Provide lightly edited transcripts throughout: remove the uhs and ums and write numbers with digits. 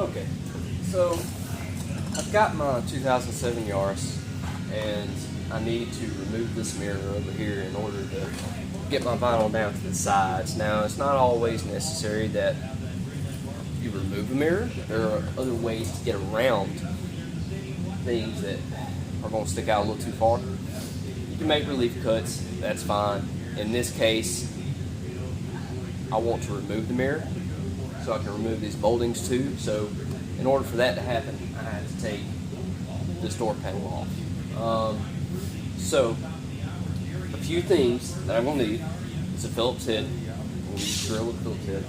Okay, so I've got my 2007 Yaris, and I need to remove this mirror over here in order to get my vinyl down to the sides. Now, it's not always necessary that you remove the mirror. There are other ways to get around things that are going to stick out a little too far. You can make relief cuts, that's fine. In this case, I want to remove the mirror so I can remove these moldings too. So in order for that to happen, I have to take this door panel off. So a few things that I'm going to need is a Phillips head. We'll use drill with a Phillips head.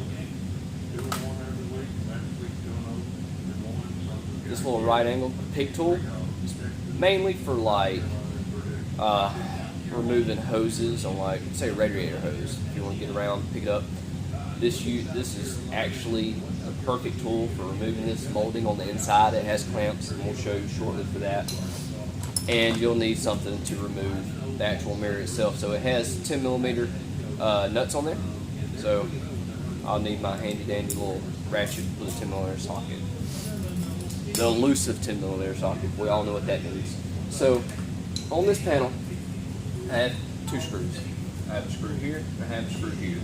This little right angle pig tool is mainly for like removing hoses on, like, say, a radiator hose. If you want to get around, pick it up. This is actually the perfect tool for removing this molding on the inside. It has clamps, and we'll show you shortly for that. And you'll need something to remove the actual mirror itself. So it has 10 millimeter nuts on there. So I'll need my handy dandy little ratchet with a 10 millimeter socket. The elusive 10 millimeter socket. We all know what that means. So on this panel, I have two screws. I have a screw here, and I have a screw here.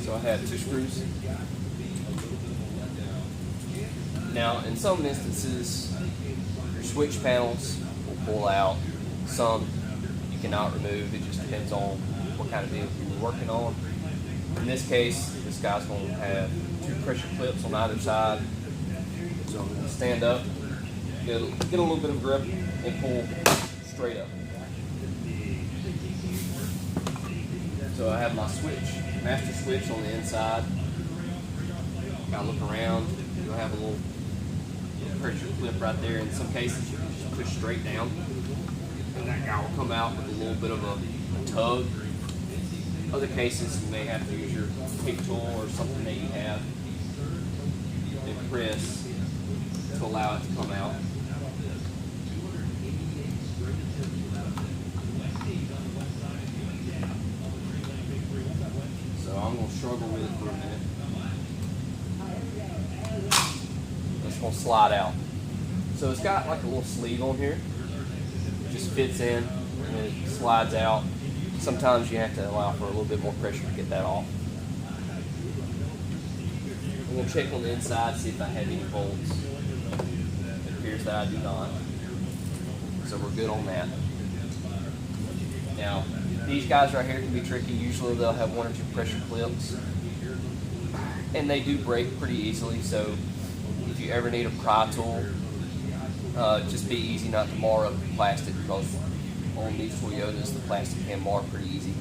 So I have two screws. Now, in some instances, your switch panels will pull out. Some you cannot remove. It just depends on what kind of vehicle you're working on. In this case, this guy's going to have two pressure clips on either side. So I'm going to stand up, get a little bit of grip, and pull straight up. So I have my switch, master switch on the inside. Gotta look around. You'll have a little pressure clip right there. In some cases, you can just push straight down, and that guy will come out with a little bit of a tug. Other cases, you may have to use your pick tool or something that you have and press to allow it to come out. So I'm going to struggle with it for a minute. It's going to slide out. So it's got like a little sleeve on here. It just fits in and it slides out. Sometimes you have to allow for a little bit more pressure to get that off. I'm going to check on the inside, see if I have any bolts. It appears that I do not. So we're good on that. Now, these guys right here can be tricky. Usually they'll have one or two pressure clips. And they do break pretty easily, so if you ever need a pry tool, just be easy not to mar up the plastic, because on these Toyotas the plastic can mar pretty easy.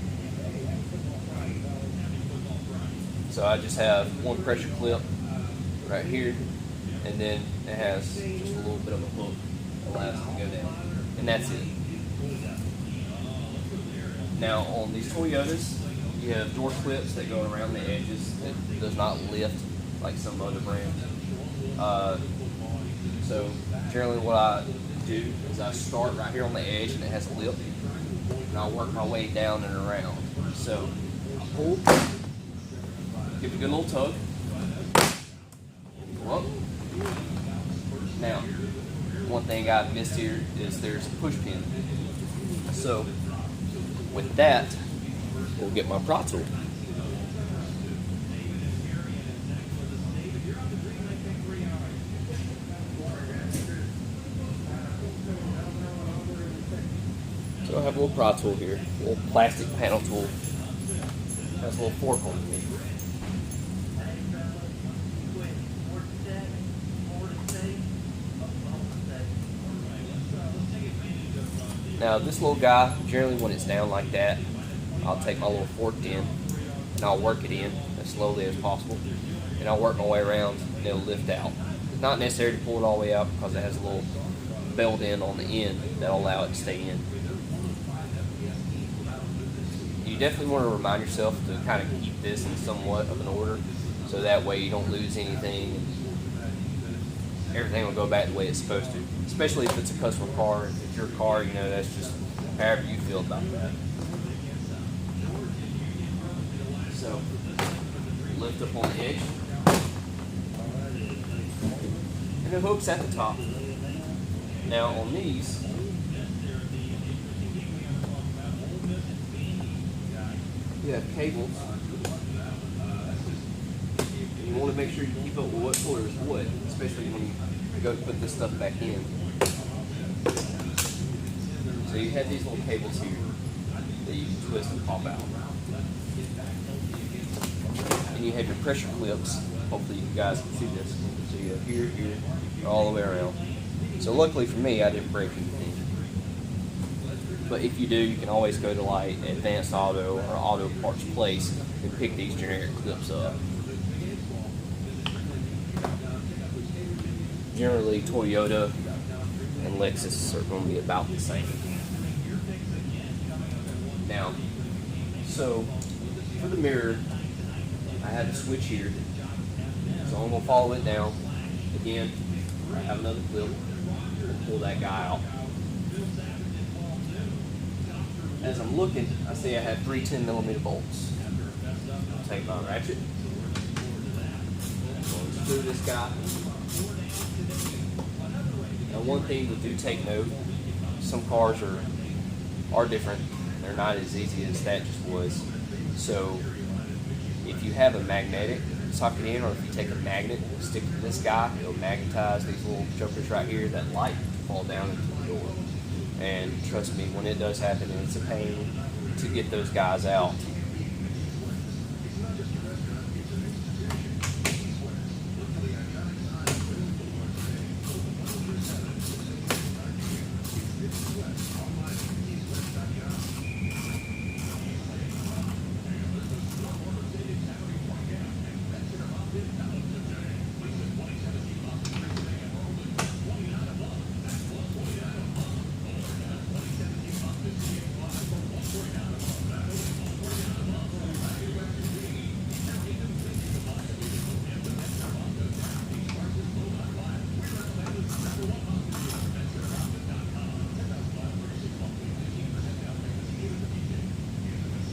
So I just have one pressure clip right here, and then it has just a little bit of a hook that allows it to go down, and that's it. Now on these Toyotas, you have door clips that go around the edges. It does not lift like some other brands. So generally what I do is I start right here on the edge, and it has a lip, and I'll work my way down and around. So I pull, give it a good little tug, go up. Now, one thing I missed here is there's a push pin. So with that, we'll get my pry tool. So I have a little pry tool here, a little plastic panel tool. It has a little fork on it. Now this little guy, generally when it's down like that, I'll take my little forked end and I'll work it in as slowly as possible, and I'll work my way around and it'll lift out. It's not necessary to pull it all the way out because it has a little belt end on the end that'll allow it to stay in. You definitely want to remind yourself to kind of keep this in somewhat of an order, so that way you don't lose anything. everything will go back the way it's supposed to. Especially if it's a customer car. If it's your car, you know, that's just however you feel about that. So, lift up on the edge. And the hook's at the top. Now on these, you have cables. You want to make sure you keep up with what color is what, especially when you go to put this stuff back in. So you have these little cables here that you can twist and pop out. And you have your pressure clips. Hopefully you guys can see this. So you have here, here, all the way around. So luckily for me, I didn't break anything. But if you do, you can always go to like Advanced Auto or Auto Parts Place and pick these generic clips up. Generally, Toyota and Lexus are going to be about the same. Now, so for the mirror, I have a switch here. So I'm going to follow it down. Again, I have another clip. And pull that guy out. As I'm looking, I see I have 3 10mm bolts. I'll take my ratchet. Unscrew this guy. Now one thing to do take note, some cars are different. They're not as easy as that just was. So if you have a magnetic socket in, or if you take a magnet and stick it to this guy, it'll magnetize these little jokers right here that light fall down into the door. And trust me, when it does happen, it's a pain to get those guys out.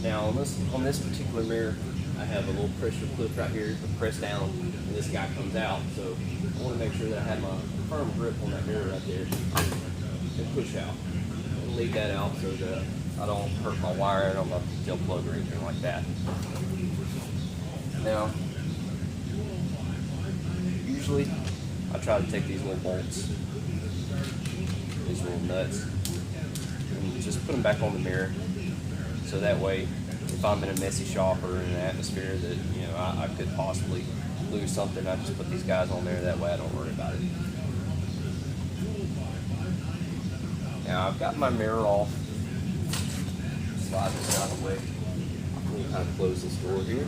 Now on this particular mirror, I have a little pressure clip right here to press down, and this guy comes out. So I want to make sure that I have my firm grip on that mirror right there and push out. And leave that out so that I don't hurt my wire on my gel plug or anything like that. Now, usually I try to take these little bolts, these little nuts, and just put them back on the mirror. So that way, if I'm in a messy shop or in an atmosphere that, you know, I could possibly lose something, I just put these guys on there. That way I don't worry about it. Now I've got my mirror off. Slide this out of the way. Let me kind of close this door here.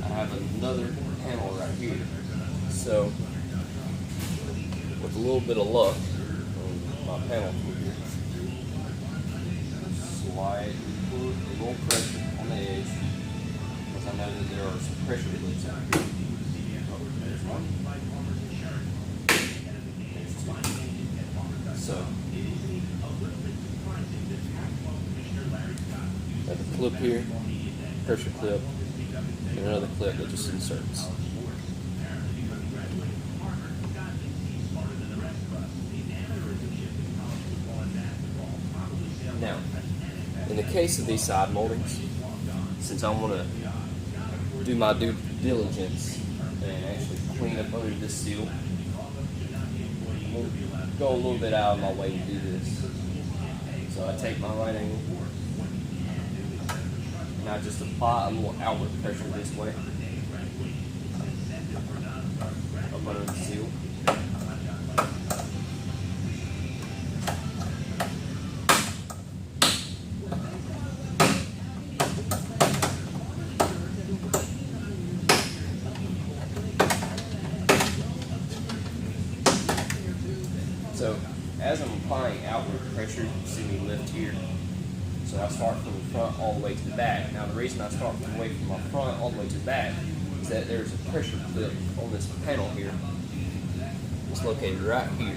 I have another panel right here. So with a little bit of luck on my panel here, slide, put a little pressure on the edge, because I know that there are some pressure clips out here. Oh, there's one. There's two. So, got the clip here, pressure clip, and another clip that just inserts. Now, in the case of these side moldings, since I want to do my due diligence and actually clean up under this seal, I'm going to go a little bit out of my way to do this. So I take my right angle and I just apply a little outward pressure this way up under the seal. So as I'm applying outward pressure, you see me lift here. So I start from the front all the way to the back. Now the reason I start from my front all the way to the back is that there's a pressure clip on this panel here It's located right here.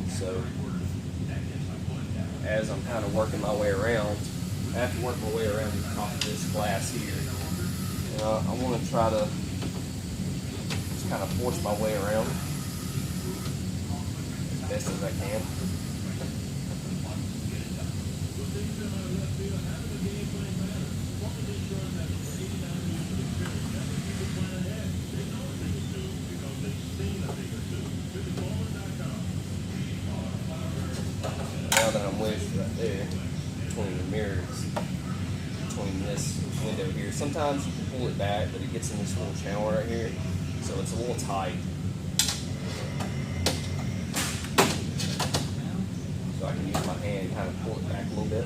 So as I'm kind of working my way around, I have to work my way around the top of this glass here. I want to try to just kind of force my way around as best as I can. Now that I'm wedged right there between the mirrors, between this window here, sometimes you can pull it back, but it gets in this little channel right here, so it's a little tight. So I can use my hand and kind of pull it back a little bit.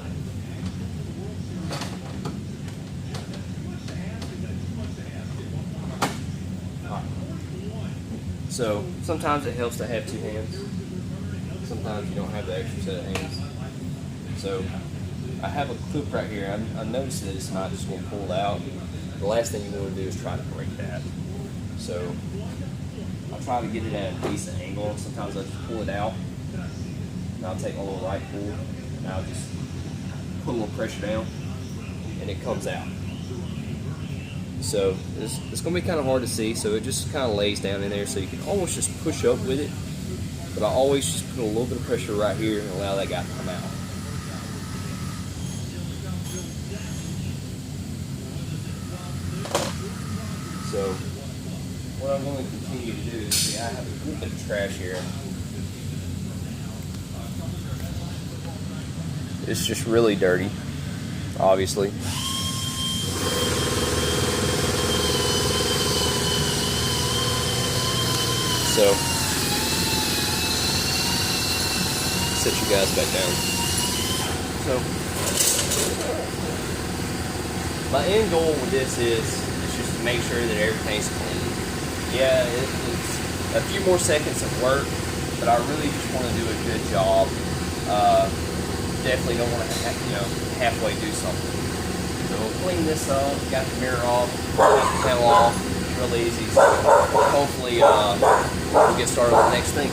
So sometimes it helps to have two hands. Sometimes you don't have the extra set of hands. So I have a clip right here. I noticed that it's not just going to pull out. The last thing you want to do is try to break that. So I'll try to get it at a decent angle. Sometimes I just pull it out. And I'll take my little right pull and I'll just put a little pressure down and it comes out. So it's going to be kind of hard to see, so it just kind of lays down in there, so you can almost just push up with it, but I always just put a little bit of pressure right here and allow that guy to come out. So what I'm going to continue to do is, see, I have a little bit of trash here. It's just really dirty, obviously. So, set you guys back down. So, my end goal with this is just to make sure that everything's clean. Yeah, it's a few more seconds of work, but I really just want to do a good job. Definitely don't want to, halfway do something. So we'll clean this up, got the mirror off, got the panel off, real easy. So hopefully we'll get started with the next thing.